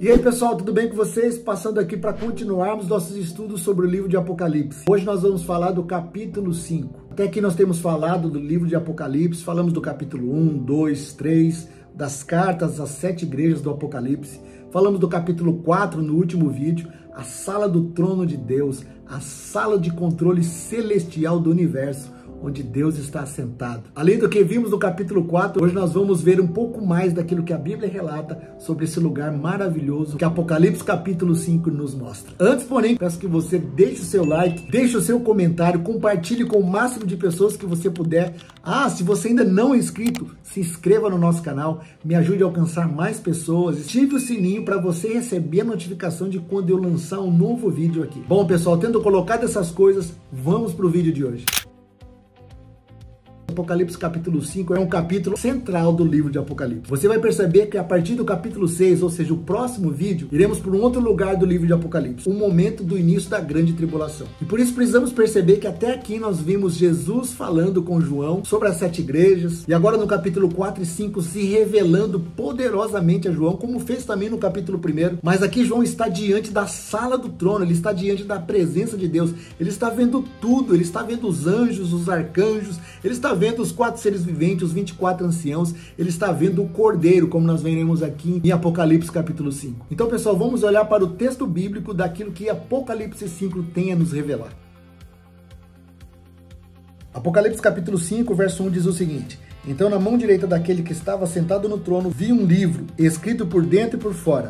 E aí pessoal, tudo bem com vocês? Passando aqui para continuarmos nossos estudos sobre o livro de Apocalipse. Hoje nós vamos falar do capítulo 5. Até aqui nós temos falado do livro de Apocalipse, falamos do capítulo 1, 2, 3, das cartas às 7 igrejas do Apocalipse. Falamos do capítulo 4 no último vídeo, a sala do trono de Deus, a sala de controle celestial do universo, onde Deus está assentado. Além do que vimos no capítulo 4, hoje nós vamos ver um pouco mais daquilo que a Bíblia relata sobre esse lugar maravilhoso que Apocalipse capítulo 5 nos mostra. Antes, porém, peço que você deixe o seu like, deixe o seu comentário, compartilhe com o máximo de pessoas que você puder. Se você ainda não é inscrito, se inscreva no nosso canal, me ajude a alcançar mais pessoas, ative o sininho para você receber a notificação de quando eu lançar um novo vídeo aqui. Bom, pessoal, tendo colocado essas coisas, vamos para o vídeo de hoje. Apocalipse capítulo 5 é um capítulo central do livro de Apocalipse. Você vai perceber que a partir do capítulo 6, ou seja, o próximo vídeo, iremos para um outro lugar do livro de Apocalipse, um momento do início da grande tribulação. E por isso precisamos perceber que até aqui nós vimos Jesus falando com João sobre as 7 igrejas, e agora no capítulo 4 e 5 se revelando poderosamente a João, como fez também no capítulo 1. Mas aqui João está diante da sala do trono, ele está diante da presença de Deus, ele está vendo tudo, ele está vendo os anjos, os arcanjos, ele está vendo os 4 seres viventes, os 24 anciãos, ele está vendo o Cordeiro, como nós veremos aqui em Apocalipse capítulo 5. Então, pessoal, vamos olhar para o texto bíblico daquilo que Apocalipse 5 tem a nos revelar. Apocalipse capítulo 5, verso 1 diz o seguinte: então na mão direita daquele que estava sentado no trono, vi um livro, escrito por dentro e por fora,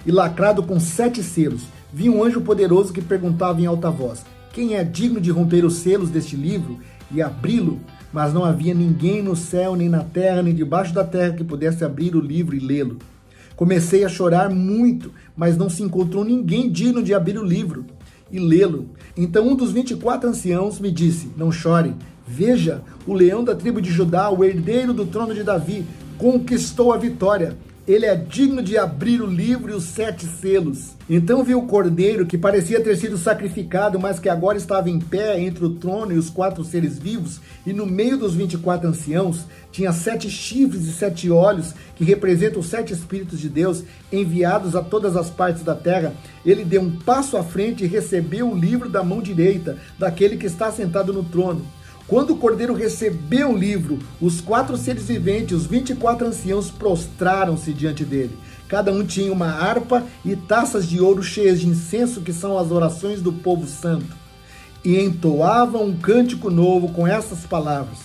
e lacrado com 7 selos. Vi um anjo poderoso que perguntava em alta voz: quem é digno de romper os selos deste livro e abri-lo? Mas não havia ninguém no céu, nem na terra, nem debaixo da terra que pudesse abrir o livro e lê-lo. Comecei a chorar muito, mas não se encontrou ninguém digno de abrir o livro e lê-lo. Então um dos 24 anciãos me disse: não chore, veja, o leão da tribo de Judá, o herdeiro do trono de Davi, conquistou a vitória. Ele é digno de abrir o livro e os 7 selos. Então vi o cordeiro, que parecia ter sido sacrificado, mas que agora estava em pé entre o trono e os 4 seres vivos, e no meio dos 24 anciãos tinha 7 chifres e 7 olhos, que representam os 7 Espíritos de Deus, enviados a todas as partes da terra. Ele deu um passo à frente e recebeu o livro da mão direita daquele que está sentado no trono. Quando o Cordeiro recebeu o livro, os 4 seres viventes, os 24 anciãos, prostraram-se diante dele. Cada um tinha uma harpa e taças de ouro cheias de incenso, que são as orações do povo santo. E entoavam um cântico novo com essas palavras: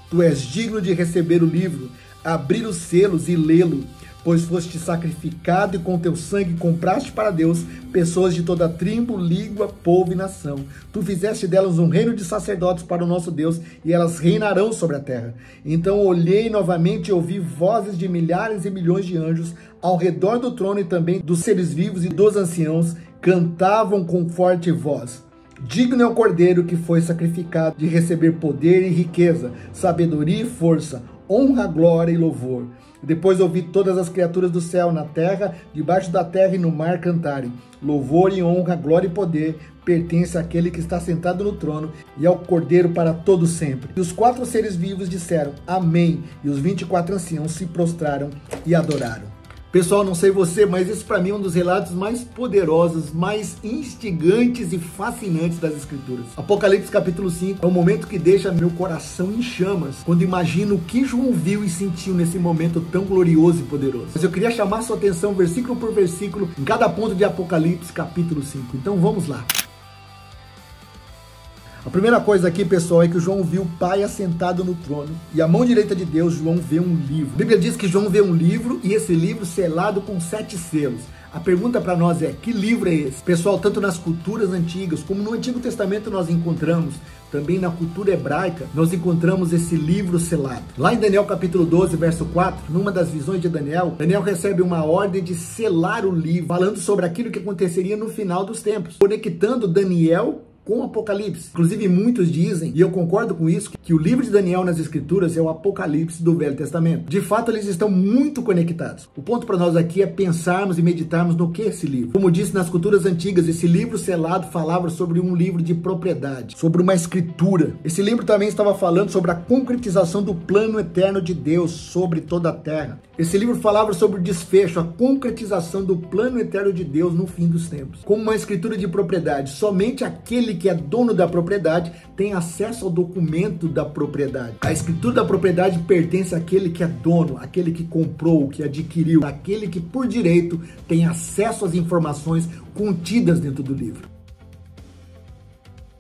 tu és digno de receber o livro, abrir os selos e lê-lo, pois foste sacrificado e com teu sangue compraste para Deus pessoas de toda tribo, língua, povo e nação. Tu fizeste delas um reino de sacerdotes para o nosso Deus, e elas reinarão sobre a terra. Então olhei novamente e ouvi vozes de milhares e milhões de anjos ao redor do trono, e também dos seres vivos e dos anciãos cantavam com forte voz: digno é o Cordeiro que foi sacrificado de receber poder e riqueza, sabedoria e força, honra, glória e louvor. Depois ouvi todas as criaturas do céu, na terra, debaixo da terra e no mar cantarem: louvor e honra, glória e poder pertence àquele que está sentado no trono e ao Cordeiro para todo sempre. E os 4 seres vivos disseram: amém. E os 24 anciãos se prostraram e adoraram. Pessoal, não sei você, mas esse para mim é um dos relatos mais poderosos, mais instigantes e fascinantes das Escrituras. Apocalipse capítulo 5 é um momento que deixa meu coração em chamas, quando imagino o que João viu e sentiu nesse momento tão glorioso e poderoso. Mas eu queria chamar sua atenção versículo por versículo, em cada ponto de Apocalipse capítulo 5. Então vamos lá. A primeira coisa aqui, pessoal, é que João viu o Pai assentado no trono, e à mão direita de Deus, João vê um livro. A Bíblia diz que João vê um livro, e esse livro selado com 7 selos. A pergunta para nós é: que livro é esse? Pessoal, tanto nas culturas antigas, como no Antigo Testamento nós encontramos, também na cultura hebraica, nós encontramos esse livro selado. Lá em Daniel capítulo 12, verso 4, numa das visões de Daniel, Daniel recebe uma ordem de selar o livro, falando sobre aquilo que aconteceria no final dos tempos, conectando Daniel com Apocalipse. Inclusive, muitos dizem, e eu concordo com isso, que o livro de Daniel nas Escrituras é o Apocalipse do Velho Testamento. De fato, eles estão muito conectados. O ponto para nós aqui é pensarmos e meditarmos no que é esse livro. Como disse nas culturas antigas, esse livro selado falava sobre um livro de propriedade, sobre uma escritura. Esse livro também estava falando sobre a concretização do plano eterno de Deus sobre toda a terra. Esse livro falava sobre o desfecho, a concretização do plano eterno de Deus no fim dos tempos. Como uma escritura de propriedade, somente aquele que é dono da propriedade tem acesso ao documento da propriedade. A escritura da propriedade pertence àquele que é dono, àquele que comprou, que adquiriu, àquele que por direito tem acesso às informações contidas dentro do livro.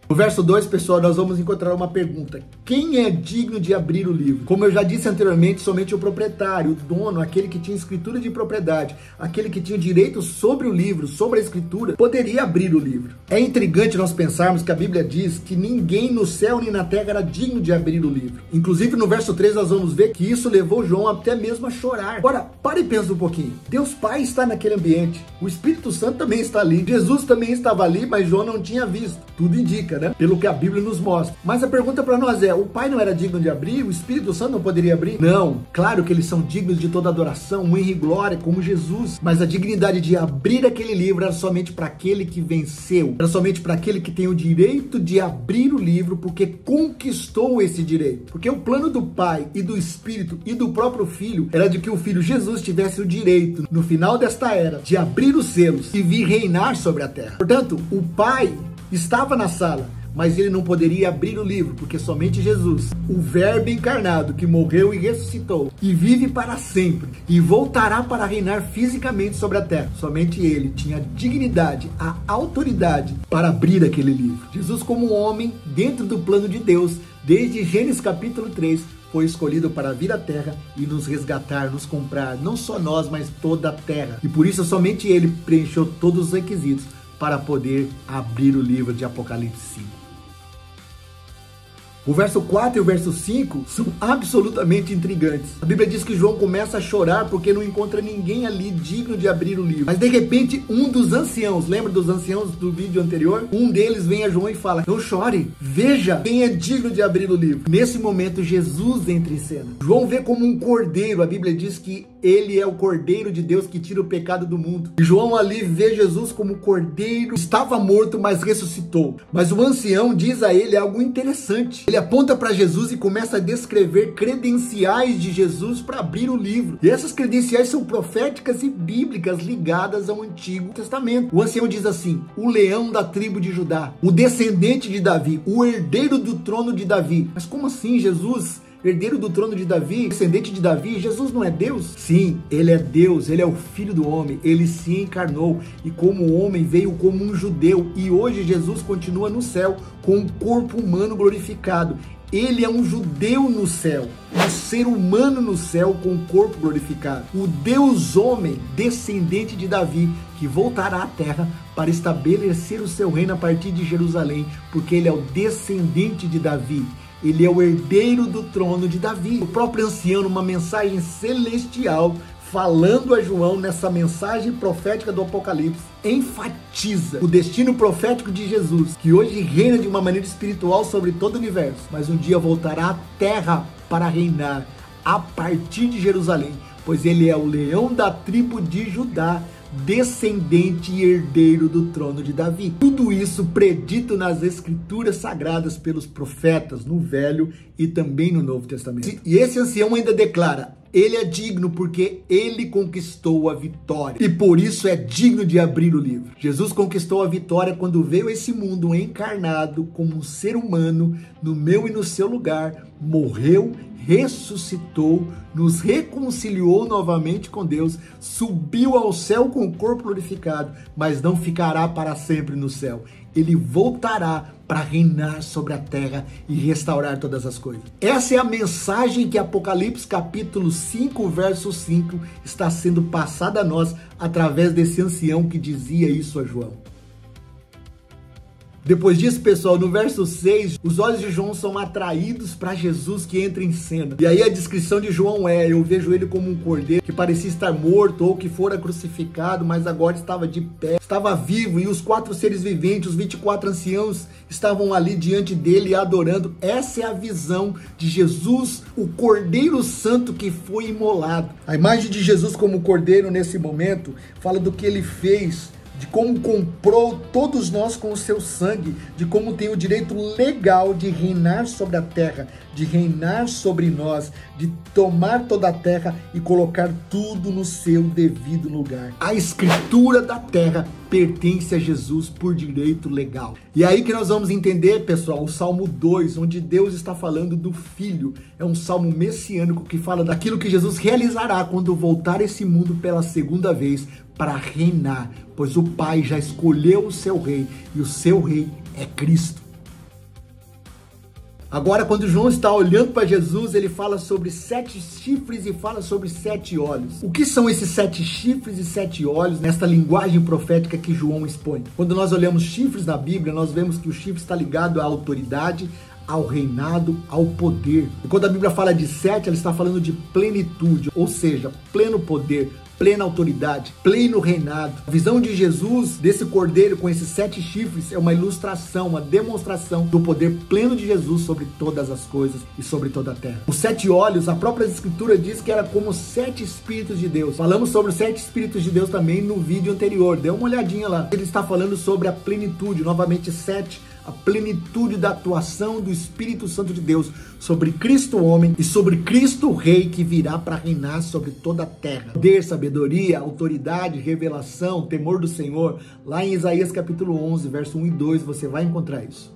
No verso 2, pessoal, nós vamos encontrar uma pergunta. Quem é digno de abrir o livro? Como eu já disse anteriormente, somente o proprietário, o dono, aquele que tinha escritura de propriedade, aquele que tinha direito sobre o livro, sobre a escritura, poderia abrir o livro. É intrigante nós pensarmos que a Bíblia diz que ninguém no céu nem na terra era digno de abrir o livro. Inclusive, no verso 3, nós vamos ver que isso levou João até mesmo a chorar. Agora, pare e pensa um pouquinho. Deus Pai está naquele ambiente. O Espírito Santo também está ali. Jesus também estava ali, mas João não tinha visto. Tudo indica, né? Pelo que a Bíblia nos mostra. Mas a pergunta para nós é, o Pai não era digno de abrir? O Espírito Santo não poderia abrir? Não. Claro que eles são dignos de toda adoração, honra e glória, como Jesus. Mas a dignidade de abrir aquele livro era somente para aquele que venceu. Era somente para aquele que tem o direito de abrir o livro, porque conquistou esse direito. Porque o plano do Pai e do Espírito e do próprio Filho era de que o Filho Jesus tivesse o direito, no final desta era, de abrir os selos e vir reinar sobre a terra. Portanto, o Pai estava na sala, mas ele não poderia abrir o livro, porque somente Jesus, o Verbo encarnado, que morreu e ressuscitou, e vive para sempre, e voltará para reinar fisicamente sobre a terra, somente ele tinha a dignidade, a autoridade para abrir aquele livro. Jesus, como homem, dentro do plano de Deus, desde Gênesis capítulo 3, foi escolhido para vir à terra e nos resgatar, nos comprar, não só nós, mas toda a terra. E por isso somente ele preencheu todos os requisitos para poder abrir o livro de Apocalipse 5. O verso 4 e o verso 5 são absolutamente intrigantes. A Bíblia diz que João começa a chorar porque não encontra ninguém ali digno de abrir o livro. Mas de repente, um dos anciãos, lembra dos anciãos do vídeo anterior? Um deles vem a João e fala, não chore, veja quem é digno de abrir o livro. Nesse momento, Jesus entra em cena. João vê como um cordeiro, a Bíblia diz que ele é o cordeiro de Deus que tira o pecado do mundo. E João ali vê Jesus como cordeiro, estava morto, mas ressuscitou. Mas o ancião diz a ele algo interessante. Ele aponta para Jesus e começa a descrever credenciais de Jesus para abrir o livro. E essas credenciais são proféticas e bíblicas ligadas ao Antigo Testamento. O ancião diz assim, o leão da tribo de Judá, o descendente de Davi, o herdeiro do trono de Davi. Mas como assim, Jesus? Herdeiro do trono de Davi, descendente de Davi, Jesus não é Deus? Sim, ele é Deus, ele é o Filho do homem, ele se encarnou e como homem veio como um judeu e hoje Jesus continua no céu com um corpo humano glorificado. Ele é um judeu no céu, um ser humano no céu com um corpo glorificado. O Deus homem, descendente de Davi, que voltará à terra para estabelecer o seu reino a partir de Jerusalém, porque ele é o descendente de Davi. Ele é o herdeiro do trono de Davi. O próprio ancião, numa mensagem celestial, falando a João nessa mensagem profética do Apocalipse, enfatiza o destino profético de Jesus, que hoje reina de uma maneira espiritual sobre todo o universo, mas um dia voltará à terra para reinar a partir de Jerusalém, pois ele é o leão da tribo de Judá, descendente e herdeiro do trono de Davi. Tudo isso predito nas escrituras sagradas pelos profetas no Velho e também no Novo Testamento. E esse ancião ainda declara, ele é digno porque ele conquistou a vitória e por isso é digno de abrir o livro. Jesus conquistou a vitória quando veio a esse mundo encarnado como um ser humano no meu e no seu lugar, morreu, ressuscitou, nos reconciliou novamente com Deus, subiu ao céu com o corpo glorificado, mas não ficará para sempre no céu. Ele voltará para reinar sobre a terra e restaurar todas as coisas. Essa é a mensagem que Apocalipse capítulo 5, verso 5 está sendo passada a nós através desse ancião que dizia isso a João. Depois disso, pessoal, no verso 6, os olhos de João são atraídos para Jesus que entra em cena. E aí a descrição de João eu vejo ele como um cordeiro que parecia estar morto ou que fora crucificado, mas agora estava de pé, estava vivo, e os 4 seres viventes, os 24 anciãos, estavam ali diante dele adorando. Essa é a visão de Jesus, o Cordeiro Santo que foi imolado. A imagem de Jesus como cordeiro nesse momento fala do que ele fez, de como comprou todos nós com o seu sangue, de como tem o direito legal de reinar sobre a terra, de reinar sobre nós, de tomar toda a terra e colocar tudo no seu devido lugar. A escritura da terra pertence a Jesus por direito legal. E aí que nós vamos entender, pessoal, o Salmo 2, onde Deus está falando do Filho. É um salmo messiânico que fala daquilo que Jesus realizará quando voltar a esse mundo pela segunda vez para reinar, pois o Pai já escolheu o seu rei e o seu rei é Cristo. Agora, quando João está olhando para Jesus, ele fala sobre 7 chifres e fala sobre 7 olhos. O que são esses 7 chifres e 7 olhos nesta linguagem profética que João expõe? Quando nós olhamos chifres na Bíblia, nós vemos que o chifre está ligado à autoridade, ao reinado, ao poder. E quando a Bíblia fala de 7, ela está falando de plenitude, ou seja, pleno poder, plena autoridade, pleno reinado. A visão de Jesus, desse cordeiro com esses 7 chifres, é uma ilustração, uma demonstração do poder pleno de Jesus sobre todas as coisas e sobre toda a terra. Os 7 olhos, a própria escritura diz que era como 7 espíritos de Deus. Falamos sobre os 7 espíritos de Deus também no vídeo anterior, dê uma olhadinha lá. Ele está falando sobre a plenitude, novamente 7, a plenitude da atuação do Espírito Santo de Deus sobre Cristo homem e sobre Cristo rei que virá para reinar sobre toda a terra. Poder, sabedoria, autoridade, revelação, temor do Senhor. Lá em Isaías capítulo 11, verso 1 e 2, você vai encontrar isso.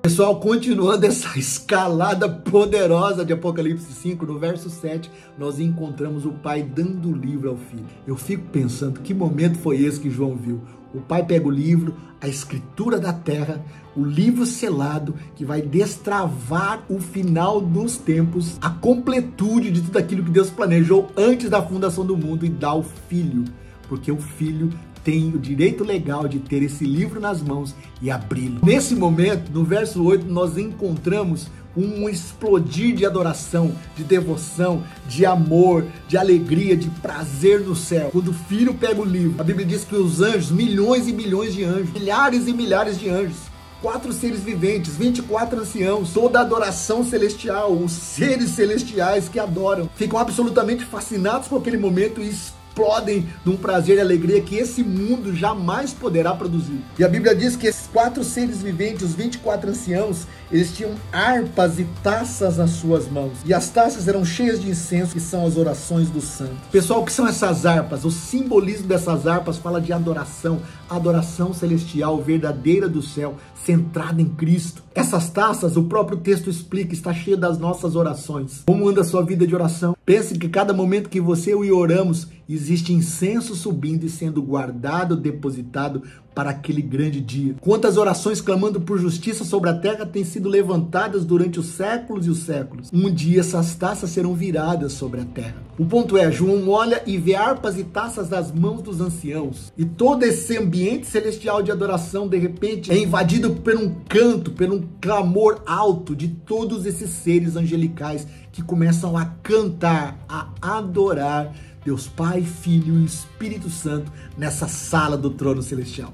Pessoal, continuando essa escalada poderosa de Apocalipse 5, no verso 7, nós encontramos o Pai dando o livro ao Filho. Eu fico pensando, que momento foi esse que João viu? O Pai pega o livro, a escritura da terra, o livro selado, que vai destravar o final dos tempos, a completude de tudo aquilo que Deus planejou antes da fundação do mundo, e dá ao Filho, porque o Filho tem o direito legal de ter esse livro nas mãos e abri-lo. Nesse momento, no verso 8, nós encontramos um explodir de adoração, de devoção, de amor, de alegria, de prazer no céu. Quando o Filho pega o livro, a Bíblia diz que os anjos, milhões e milhões de anjos, milhares e milhares de anjos, 4 seres viventes, 24 anciãos, toda a adoração celestial, os seres celestiais que adoram, ficam absolutamente fascinados com aquele momento e explodem num prazer e alegria que esse mundo jamais poderá produzir. E a Bíblia diz que esses 4 seres viventes, os 24 anciãos, eles tinham harpas e taças nas suas mãos. E as taças eram cheias de incenso, que são as orações dos santos. Pessoal, o que são essas harpas? O simbolismo dessas harpas fala de adoração, adoração celestial, verdadeira do céu, centrada em Cristo. Essas taças, o próprio texto explica, está cheia das nossas orações. Como anda a sua vida de oração? Pense que cada momento que você e eu oramos, existe incenso subindo e sendo guardado, depositado para aquele grande dia. Quantas orações clamando por justiça sobre a terra têm sido levantadas durante os séculos e os séculos. Um dia essas taças serão viradas sobre a terra. O ponto é, João olha e vê harpas e taças das mãos dos anciãos. E todo esse ambiente celestial de adoração, de repente, é invadido por um canto, por um clamor alto de todos esses seres angelicais que começam a cantar, a adorar Deus Pai, Filho e Espírito Santo nessa sala do trono celestial.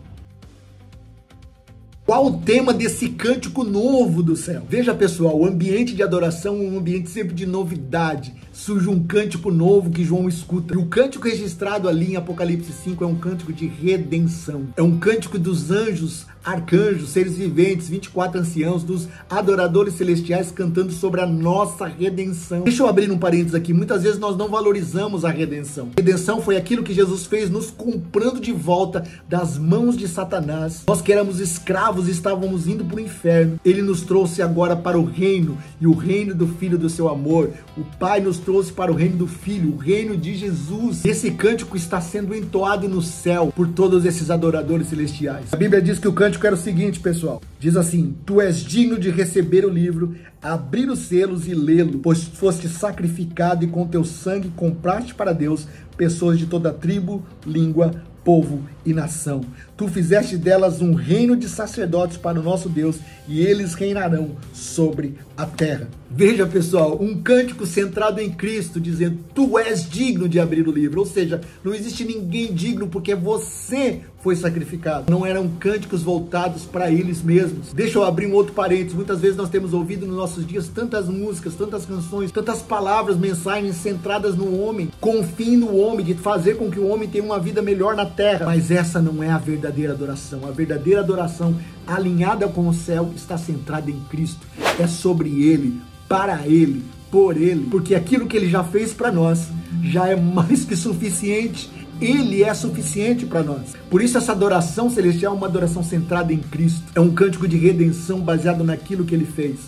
Qual o tema desse cântico novo do céu? Veja, pessoal, o ambiente de adoração é um ambiente sempre de novidade. Surge um cântico novo que João escuta. E o cântico registrado ali em Apocalipse 5 é um cântico de redenção. É um cântico dos anjos, arcanjos, seres viventes, 24 anciãos, dos adoradores celestiais cantando sobre a nossa redenção. Deixa eu abrir um parênteses aqui. Muitas vezes nós não valorizamos a redenção. A redenção foi aquilo que Jesus fez nos comprando de volta das mãos de Satanás. Nós que éramos escravos e estávamos indo para o inferno. Ele nos trouxe agora para o reino, e o reino do Filho do seu amor. O Pai nos trouxe para o reino do Filho, o reino de Jesus. Esse cântico está sendo entoado no céu por todos esses adoradores celestiais. A Bíblia diz que o cântico era o seguinte, pessoal. Diz assim: tu és digno de receber o livro, abrir os selos e lê-lo, pois foste sacrificado e com teu sangue compraste para Deus pessoas de toda tribo, língua, povo e nação. Tu Tu fizeste delas um reino de sacerdotes para o nosso Deus, e eles reinarão sobre a terra. Veja, pessoal, um cântico centrado em Cristo, dizendo, tu és digno de abrir o livro. Ou seja, não existe ninguém digno porque você foi sacrificado. Não eram cânticos voltados para eles mesmos. Deixa eu abrir um outro parênteses. Muitas vezes nós temos ouvido nos nossos dias tantas músicas, tantas canções, tantas palavras, mensagens centradas no homem, com o fim no homem, de fazer com que o homem tenha uma vida melhor na terra. Mas essa não é a verdadeira adoração. A verdadeira adoração, alinhada com o céu, está centrada em Cristo. É sobre Ele, para Ele, por Ele, porque aquilo que Ele já fez para nós já é mais que suficiente. Ele é suficiente para nós. Por isso essa adoração celestial é uma adoração centrada em Cristo. É um cântico de redenção baseado naquilo que Ele fez.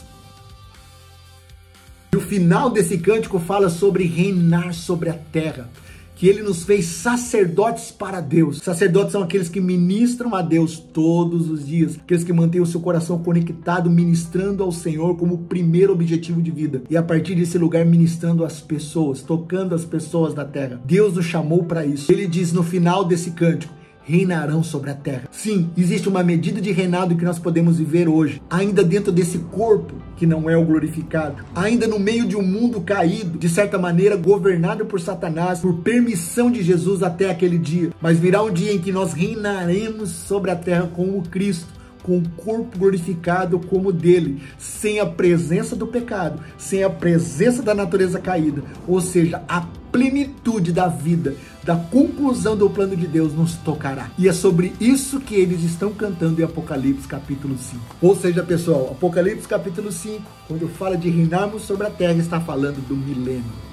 E o final desse cântico fala sobre reinar sobre a terra, que Ele nos fez sacerdotes para Deus. Sacerdotes são aqueles que ministram a Deus todos os dias, aqueles que mantêm o seu coração conectado, ministrando ao Senhor como primeiro objetivo de vida. E a partir desse lugar, ministrando as pessoas, tocando as pessoas da terra. Deus nos chamou para isso. Ele diz no final desse cântico, reinarão sobre a terra. Sim, existe uma medida de reinado que nós podemos viver hoje, ainda dentro desse corpo que não é o glorificado, ainda no meio de um mundo caído, de certa maneira governado por Satanás, por permissão de Jesus até aquele dia. Mas virá um dia em que nós reinaremos sobre a terra com o Cristo, com o corpo glorificado como dele, sem a presença do pecado, sem a presença da natureza caída, ou seja, a plenitude da vida, da conclusão do plano de Deus nos tocará. E é sobre isso que eles estão cantando em Apocalipse capítulo 5. Ou seja, pessoal, Apocalipse capítulo 5, quando fala de reinarmos sobre a terra, está falando do milênio.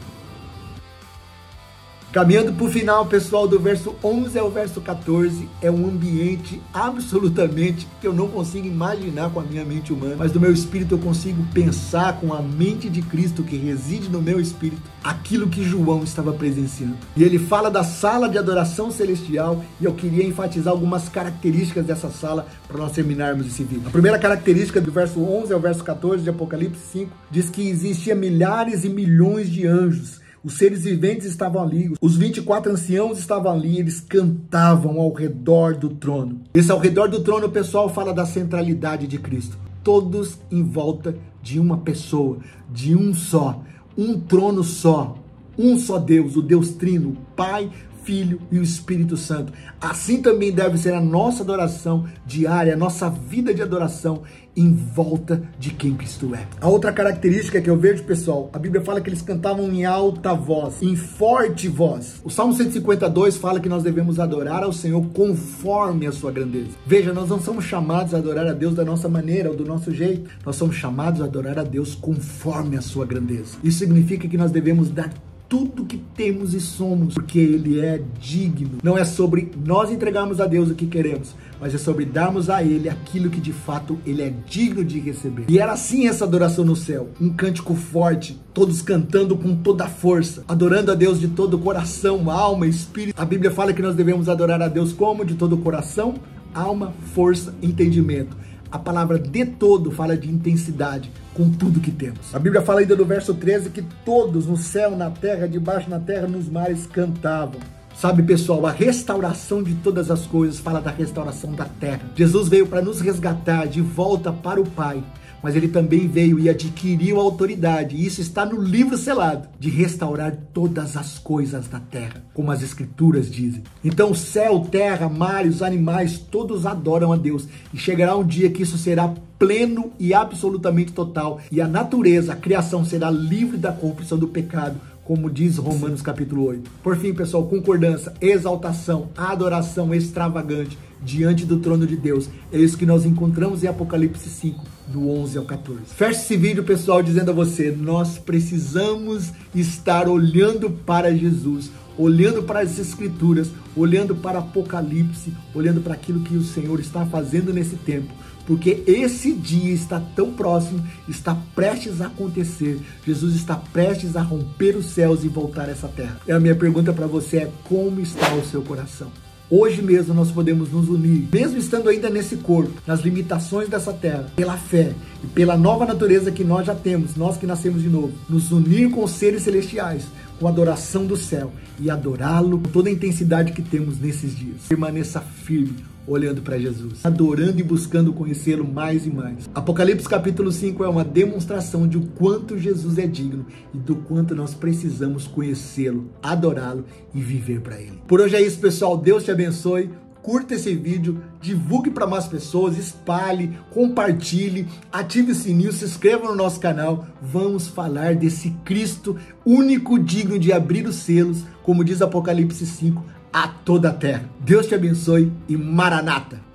Caminhando para o final, pessoal, do verso 11 ao verso 14, é um ambiente absolutamente que eu não consigo imaginar com a minha mente humana, mas do meu espírito eu consigo pensar com a mente de Cristo que reside no meu espírito, aquilo que João estava presenciando. E ele fala da sala de adoração celestial, e eu queria enfatizar algumas características dessa sala para nós terminarmos esse vídeo. A primeira característica do verso 11 ao verso 14 de Apocalipse 5 diz que existia milhares e milhões de anjos. Os seres viventes estavam ali, os 24 anciãos estavam ali, eles cantavam ao redor do trono. Esse ao redor do trono, pessoal, fala da centralidade de Cristo. Todos em volta de uma pessoa, de um só, um trono só, um só Deus, o Deus Trino, o Pai, Filho e o Espírito Santo. Assim também deve ser a nossa adoração diária, a nossa vida de adoração em volta de quem Cristo é. A outra característica que eu vejo, pessoal, a Bíblia fala que eles cantavam em alta voz, em forte voz. O Salmo 152 fala que nós devemos adorar ao Senhor conforme a sua grandeza. Veja, nós não somos chamados a adorar a Deus da nossa maneira ou do nosso jeito. Nós somos chamados a adorar a Deus conforme a sua grandeza. Isso significa que nós devemos dar tudo que temos e somos, porque Ele é digno. Não é sobre nós entregarmos a Deus o que queremos, mas é sobre darmos a Ele aquilo que de fato Ele é digno de receber. E era assim essa adoração no céu, um cântico forte, todos cantando com toda a força, adorando a Deus de todo o coração, alma, espírito. A Bíblia fala que nós devemos adorar a Deus como? De todo o coração, alma, força, entendimento. A palavra de todo fala de intensidade, com tudo que temos. A Bíblia fala ainda no verso 13 que todos no céu, na terra, debaixo na terra, nos mares cantavam. Sabe, pessoal, a restauração de todas as coisas fala da restauração da terra. Jesus veio para nos resgatar de volta para o Pai, mas Ele também veio e adquiriu a autoridade, e isso está no livro selado, de restaurar todas as coisas da terra, como as Escrituras dizem. Então o céu, terra, mar e os animais, todos adoram a Deus, e chegará um dia que isso será pleno e absolutamente total, e a natureza, a criação será livre da corrupção do pecado, como diz Romanos capítulo 8. Por fim, pessoal, concordância, exaltação, adoração extravagante diante do trono de Deus. É isso que nós encontramos em Apocalipse 5, do 11 ao 14. Feche esse vídeo, pessoal, dizendo a você, nós precisamos estar olhando para Jesus, olhando para as Escrituras, olhando para Apocalipse, olhando para aquilo que o Senhor está fazendo nesse tempo, porque esse dia está tão próximo, está prestes a acontecer. Jesus está prestes a romper os céus e voltar a essa terra. E a minha pergunta para você é, como está o seu coração? Hoje mesmo nós podemos nos unir, mesmo estando ainda nesse corpo, nas limitações dessa terra, pela fé e pela nova natureza que nós já temos, nós que nascemos de novo, nos unir com os seres celestiais, com a adoração do céu e adorá-lo com toda a intensidade que temos nesses dias. Permaneça firme, olhando para Jesus, adorando e buscando conhecê-lo mais e mais. Apocalipse capítulo 5 é uma demonstração de o quanto Jesus é digno e do quanto nós precisamos conhecê-lo, adorá-lo e viver para ele. Por hoje é isso, pessoal. Deus te abençoe. Curta esse vídeo, divulgue para mais pessoas, espalhe, compartilhe, ative o sininho, se inscreva no nosso canal. Vamos falar desse Cristo único, digno de abrir os selos, como diz Apocalipse 5, a toda a terra. Deus te abençoe e Maranata!